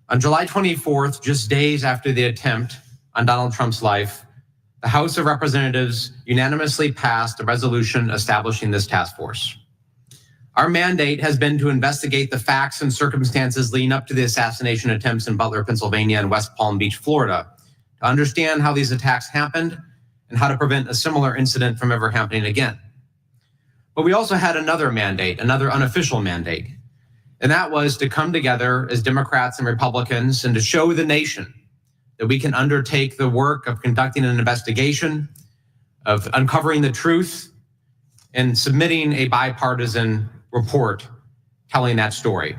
On July 24th, just days after the attempt on Donald Trump's life, the House of Representatives unanimously passed a resolution establishing this task force. Our mandate has been to investigate the facts and circumstances leading up to the assassination attempts in Butler, Pennsylvania and West Palm Beach, Florida, to understand how these attacks happened and how to prevent a similar incident from ever happening again. But we also had another mandate, another unofficial mandate, and that was to come together as Democrats and Republicans and to show the nation that we can undertake the work of conducting an investigation, of uncovering the truth, and submitting a bipartisan report telling that story.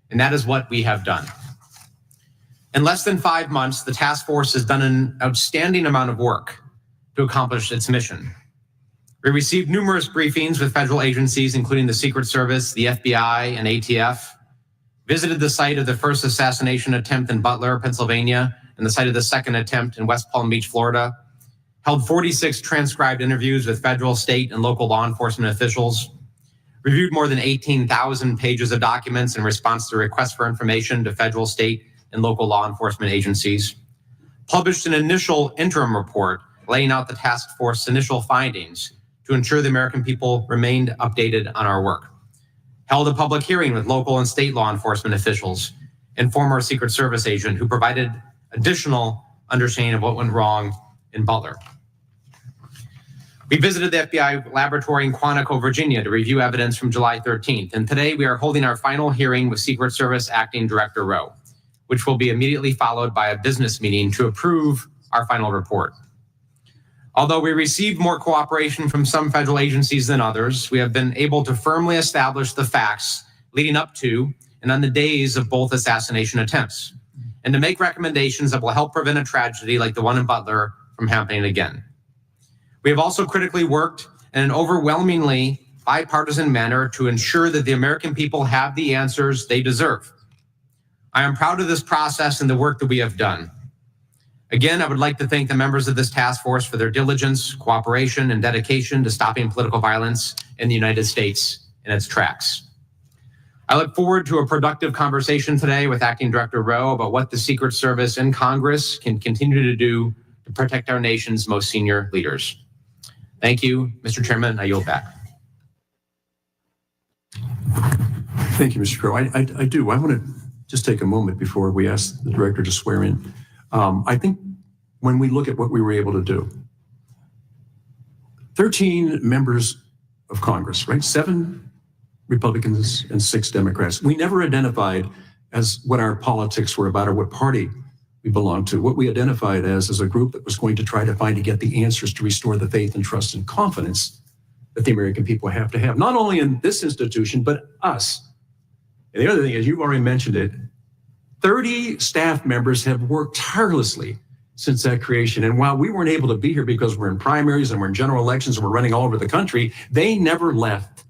And that is what we have done. In less than 5 months, the task force has done an outstanding amount of work to accomplish its mission. We received numerous briefings with federal agencies, including the Secret Service, the FBI, and ATF, visited the site of the first assassination attempt in Butler, Pennsylvania, and the site of the second attempt in West Palm Beach, Florida, held 46 transcribed interviews with federal, state, and local law enforcement officials, reviewed more than 18,000 pages of documents in response to requests for information to federal, state, and local law enforcement agencies, published an initial interim report laying out the task force's initial findings to ensure the American people remained updated on our work, held a public hearing with local and state law enforcement officials and former Secret Service agent who provided additional understanding of what went wrong in Butler. We visited the FBI laboratory in Quantico, Virginia to review evidence from July 13th. And today we are holding our final hearing with Secret Service Acting Director Rowe, which will be immediately followed by a business meeting to approve our final report. Although we received more cooperation from some federal agencies than others, we have been able to firmly establish the facts leading up to and on the days of both assassination attempts, and to make recommendations that will help prevent a tragedy like the one in Butler from happening again. We have also critically worked in an overwhelmingly bipartisan manner to ensure that the American people have the answers they deserve. I am proud of this process and the work that we have done. Again, I would like to thank the members of this task force for their diligence, cooperation, and dedication to stopping political violence in the United States in its tracks. I look forward to a productive conversation today with Acting Director Rowe about what the Secret Service and Congress can continue to do to protect our nation's most senior leaders. Thank you, Mr. Chairman. I yield back. Thank you, Mr. Crow. I do. I want to just take a moment before we ask the director to swear in. I think when we look at what we were able to do, 13 members of Congress, right? 7 Republicans and 6 Democrats. We never identified as what our politics were about or what party we belonged to. What we identified as a group that was going to try to find to get the answers to restore the faith and trust and confidence that the American people have to have, not only in this institution, but us. And the other thing is, you've already mentioned it, 30 staff members have worked tirelessly since that creation. And while we weren't able to be here because we're in primaries and we're in general elections and we're running all over the country, they never left.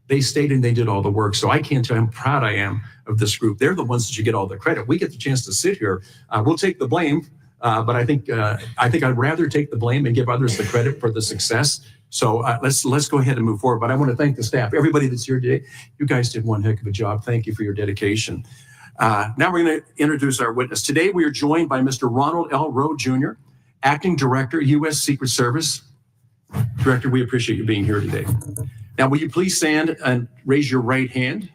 They stayed and they did all the work. So I can't tell you how proud I am of this group. They're the ones that you get all the credit. We get the chance to sit here. We'll take the blame, but I think I'd rather take the blame and give others the credit for the success. So let's go ahead and move forward. But I want to thank the staff, everybody that's here today. You guys did one heck of a job. Thank you for your dedication. Now we're going to introduce our witness. Today we are joined by Mr. Ronald L. Rowe, Jr., Acting Director, U.S. Secret Service. Director, we appreciate you being here today. Now, will you please stand and raise your right hand?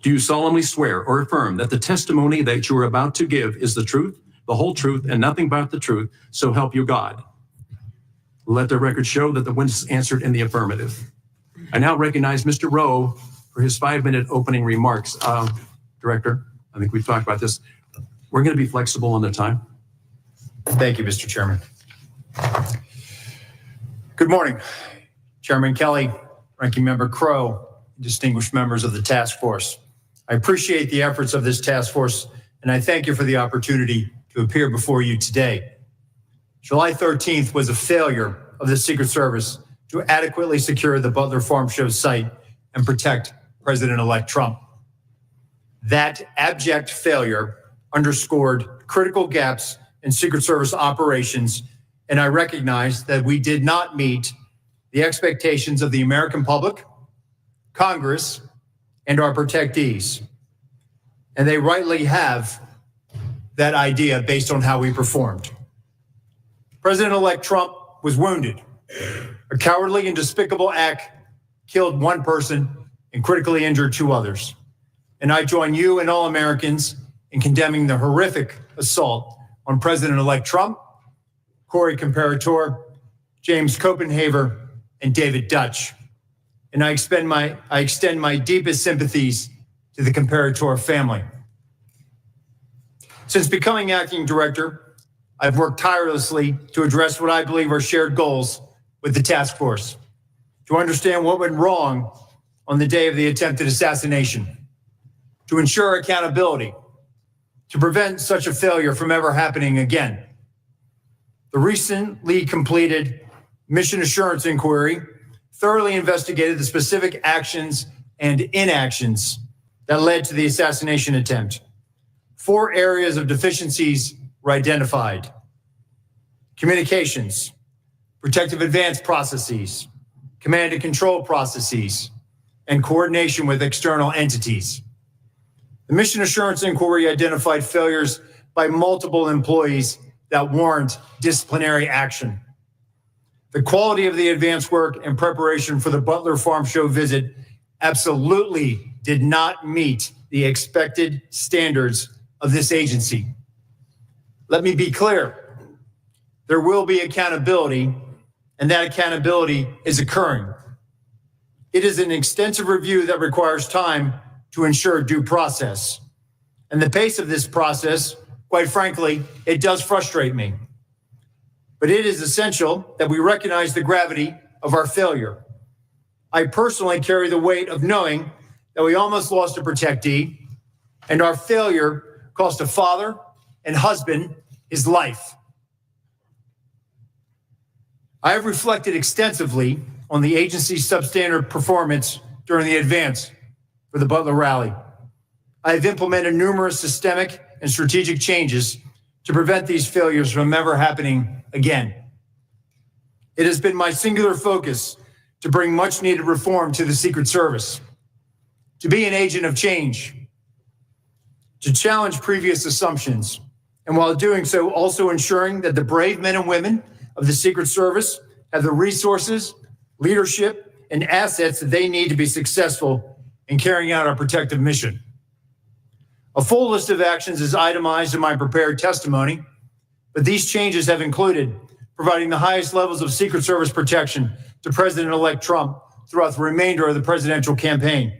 Do you solemnly swear or affirm that the testimony that you are about to give is the truth, the whole truth, and nothing but the truth, so help you God? Let the record show that the witness answered in the affirmative. I now recognize Mr. Rowe for his 5-minute opening remarks. Director, I think we've talked about this. We're going to be flexible on the time. Thank you, Mr. Chairman. Good morning, Chairman Kelly, Ranking Member Crowe, distinguished members of the task force. I appreciate the efforts of this task force, and I thank you for the opportunity to appear before you today. July 13th was a failure of the Secret Service to adequately secure the Butler Farm Show site and protect President-elect Trump. That abject failure underscored critical gaps in Secret Service operations, and I recognize that we did not meet the expectations of the American public, Congress, and our protectees. And they rightly have that idea based on how we performed. President-elect Trump was wounded. A cowardly and despicable act killed 1 person and critically injured 2 others. And I join you and all Americans in condemning the horrific assault on President-elect Trump, Corey Comparator, James Copenhaver, and David Dutch. And I extend my deepest sympathies to the Comparator family. Since becoming acting director, I've worked tirelessly to address what I believe are shared goals with the task force, to understand what went wrong on the day of the attempted assassination, to ensure accountability, to prevent such a failure from ever happening again. The recently completed mission assurance inquiry thoroughly investigated the specific actions and inactions that led to the assassination attempt. 4 areas of deficiencies were identified: communications, protective advance processes, command and control processes, and coordination with external entities. The mission assurance inquiry identified failures by multiple employees that warrant disciplinary action. The quality of the advance work and preparation for the Butler Farm Show visit absolutely did not meet the expected standards of this agency. Let me be clear. There will be accountability, and that accountability is occurring. It is an extensive review that requires time to ensure due process. And the pace of this process, quite frankly, it does frustrate me. But it is essential that we recognize the gravity of our failure. I personally carry the weight of knowing that we almost lost a protectee, and our failure cost a father and husband his life. I have reflected extensively on the agency's substandard performance during the advance for the Butler rally. I have implemented numerous systemic and strategic changes to prevent these failures from ever happening again. It has been my singular focus to bring much needed reform to the Secret Service, to be an agent of change, to challenge previous assumptions, and while doing so, also ensuring that the brave men and women of the Secret Service have the resources, leadership, and assets that they need to be successful in carrying out our protective mission. A full list of actions is itemized in my prepared testimony, but these changes have included providing the highest levels of Secret Service protection to President-elect Trump throughout the remainder of the presidential campaign,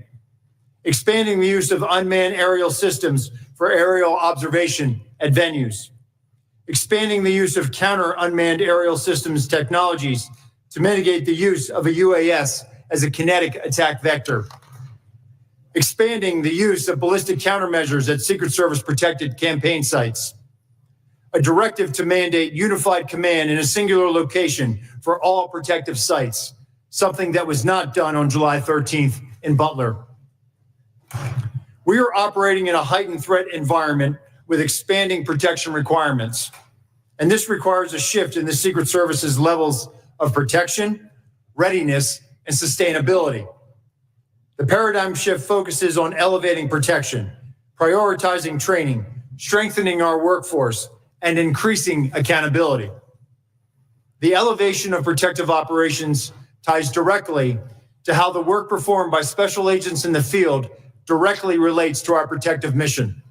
expanding the use of unmanned aerial systems for aerial observation at venues, expanding the use of counter-unmanned aerial systems technologies to mitigate the use of a UAS as a kinetic attack vector, expanding the use of ballistic countermeasures at Secret Service protected campaign sites, a directive to mandate unified command in a singular location for all protective sites, something that was not done on July 13th in Butler. We are operating in a heightened threat environment with expanding protection requirements, and this requires a shift in the Secret Service's levels of protection, readiness, and sustainability. The paradigm shift focuses on elevating protection, prioritizing training, strengthening our workforce, and increasing accountability. The elevation of protective operations ties directly to how the work performed by special agents in the field directly relates to our protective mission.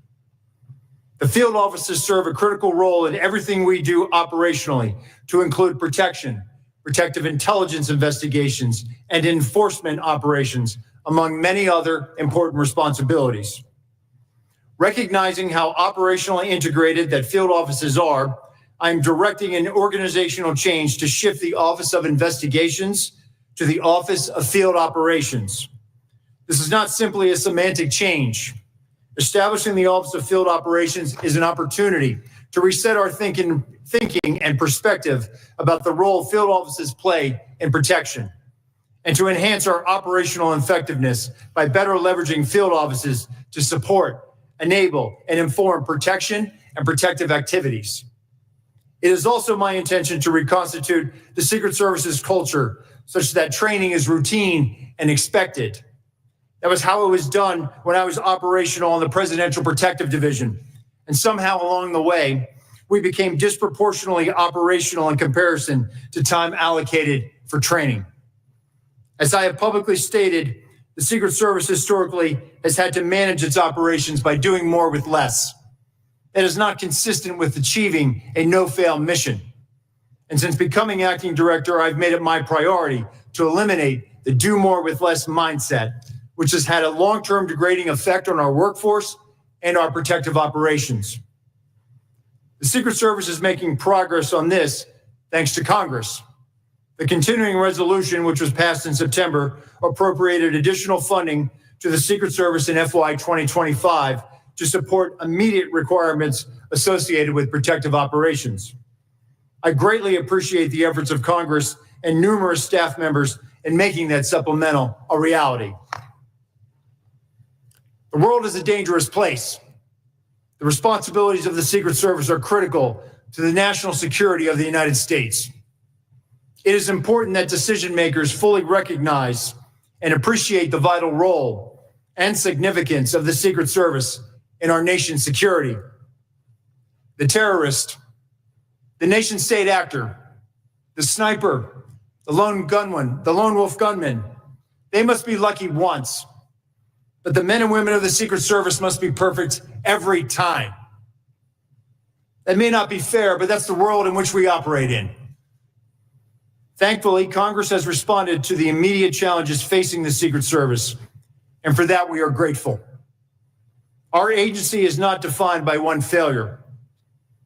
The field officers serve a critical role in everything we do operationally, to include protection, protective intelligence investigations, and enforcement operations, among many other important responsibilities. Recognizing how operationally integrated that field offices are, I'm directing an organizational change to shift the Office of Investigations to the Office of Field Operations. This is not simply a semantic change. Establishing the Office of Field Operations is an opportunity to reset our thinking and perspective about the role field offices play in protection, and to enhance our operational effectiveness by better leveraging field offices to support, enable, and inform protection and protective activities. It is also my intention to reconstitute the Secret Service's culture such that training is routine and expected. That was how it was done when I was operational in the Presidential Protective Division. And somehow along the way, we became disproportionately operational in comparison to time allocated for training. As I have publicly stated, the Secret Service historically has had to manage its operations by doing more with less. That is not consistent with achieving a no-fail mission. And since becoming acting director, I've made it my priority to eliminate the do more with less mindset, which has had a long-term degrading effect on our workforce and our protective operations. The Secret Service is making progress on this thanks to Congress. The continuing resolution, which was passed in September, appropriated additional funding to the Secret Service in FY 2025 to support immediate requirements associated with protective operations. I greatly appreciate the efforts of Congress and numerous staff members in making that supplemental a reality. The world is a dangerous place. The responsibilities of the Secret Service are critical to the national security of the United States. It is important that decision makers fully recognize and appreciate the vital role and significance of the Secret Service in our nation's security. The terrorist, the nation state actor, the sniper, the lone gunman, the lone wolf gunman, they must be lucky once. But the men and women of the Secret Service must be perfect every time. That may not be fair, but that's the world in which we operate in. Thankfully, Congress has responded to the immediate challenges facing the Secret Service, and for that we are grateful. Our agency is not defined by one failure,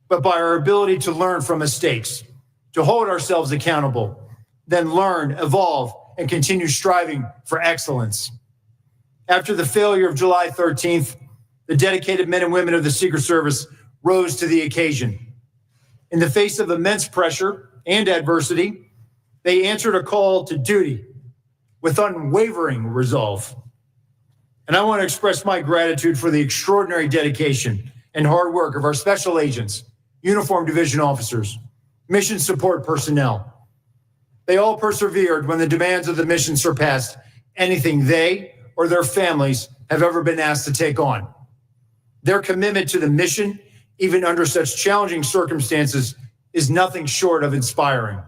but by our ability to learn from mistakes, to hold ourselves accountable, then learn, evolve, and continue striving for excellence. After the failure of July 13th, the dedicated men and women of the Secret Service rose to the occasion. In the face of immense pressure and adversity, they answered a call to duty with unwavering resolve. And I want to express my gratitude for the extraordinary dedication and hard work of our special agents, uniformed division officers, mission support personnel. They all persevered when the demands of the mission surpassed anything they or their families have ever been asked to take on. Their commitment to the mission, even under such challenging circumstances, is nothing short of inspiring.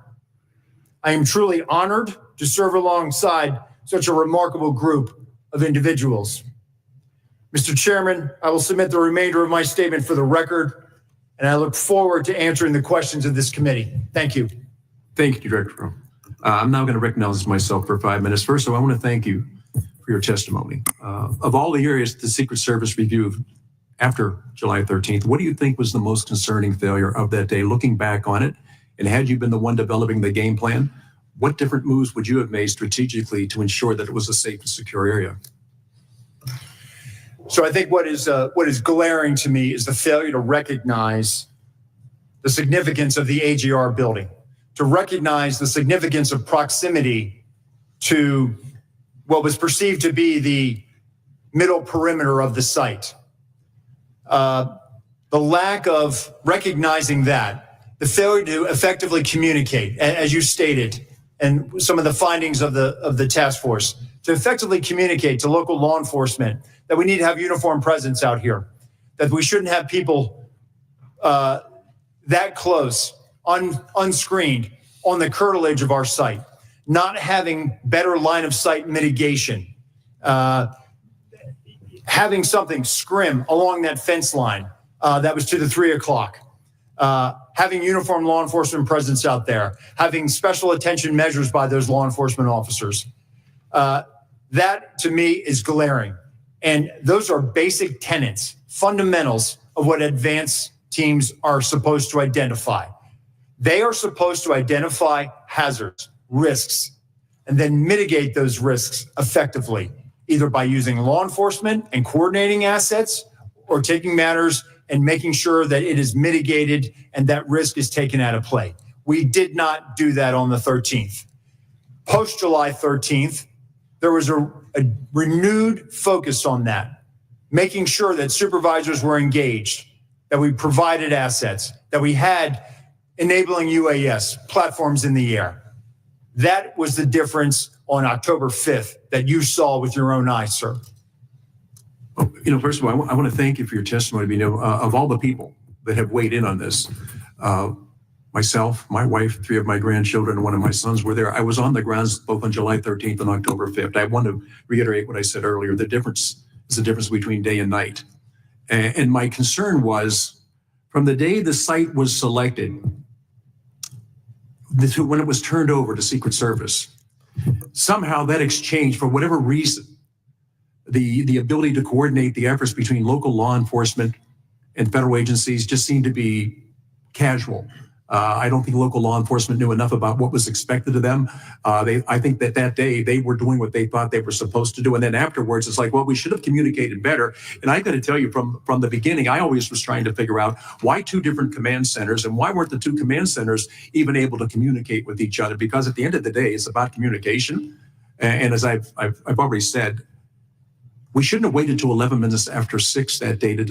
I am truly honored to serve alongside such a remarkable group of individuals. Mr. Chairman, I will submit the remainder of my statement for the record, and I look forward to answering the questions of this committee. Thank you. Thank you, Director Rowe. I'm now going to recognize myself for 5 minutes. First of all, I want to thank you for your testimony. Of all the areas the Secret Service reviewed after July 13th, what do you think was the most concerning failure of that day, looking back on it? And had you been the one developing the game plan, what different moves would you have made strategically to ensure that it was a safe and secure area? So I think what is glaring to me is the failure to recognize the significance of the AGR building, to recognize the significance of proximity to what was perceived to be the middle perimeter of the site. The lack of recognizing that, the failure to effectively communicate, as you stated, and some of the findings of the task force, to effectively communicate to local law enforcement that we need to have uniformed presence out here, that we shouldn't have people that close, unscreened, on the curtilage of our site, not having better line of sight mitigation, having something scrim along that fence line that was to the 3 o'clock, having uniformed law enforcement presence out there, having special attention measures by those law enforcement officers. That to me is glaring. And those are basic tenets, fundamentals of what advance teams are supposed to identify. They are supposed to identify hazards, risks, and then mitigate those risks effectively, either by using law enforcement and coordinating assets or taking matters and making sure that it is mitigated and that risk is taken out of play. We did not do that on the 13th. Post July 13th, there was a renewed focus on that, making sure that supervisors were engaged, that we provided assets, that we had enabling UAS platforms in the air. That was the difference on October 5th that you saw with your own eyes, sir. First of all, I want to thank you for your testimony. Of all the people that have weighed in on this, myself, my wife, 3 of my grandchildren, and 1 of my sons were there. I was on the grounds both on July 13th and October 5th. I want to reiterate what I said earlier. The difference is the difference between day and night. And my concern was from the day the site was selected to when it was turned over to Secret Service, somehow that exchange, for whatever reason, the ability to coordinate the efforts between local law enforcement and federal agencies just seemed to be casual. I don't think local law enforcement knew enough about what was expected of them. I think that day they were doing what they thought they were supposed to do. And then afterwards, it's like, well, we should have communicated better. And I got to tell you from the beginning, I always was trying to figure out why two different command centers and why weren't the two command centers even able to communicate with each other? Because at the end of the day, it's about communication. And as I've already said, we shouldn't have waited till 11 minutes after 6 that day to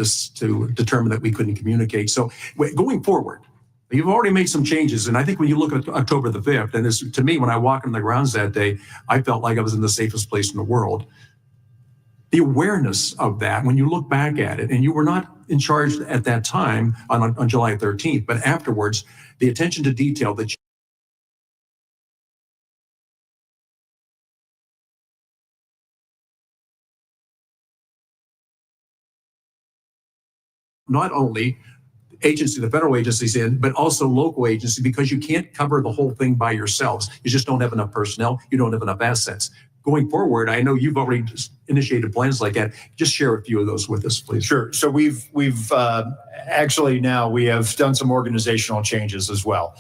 determine that we couldn't communicate. So going forward, you've already made some changes. And I think when you look at October the 5th, and to me, when I walked on the grounds that day, I felt like I was in the safest place in the world. The awareness of that, when you look back at it, and you were not in charge at that time on July 13th, but afterwards, the attention to detail that not only agency, the federal agencies in, but also local agency, because you can't cover the whole thing by yourselves. You just don't have enough personnel. You don't have enough assets. Going forward, I know you've already initiated plans like that. Just share a few of those with us, please. Sure. So we've actually now we have done some organizational changes as well.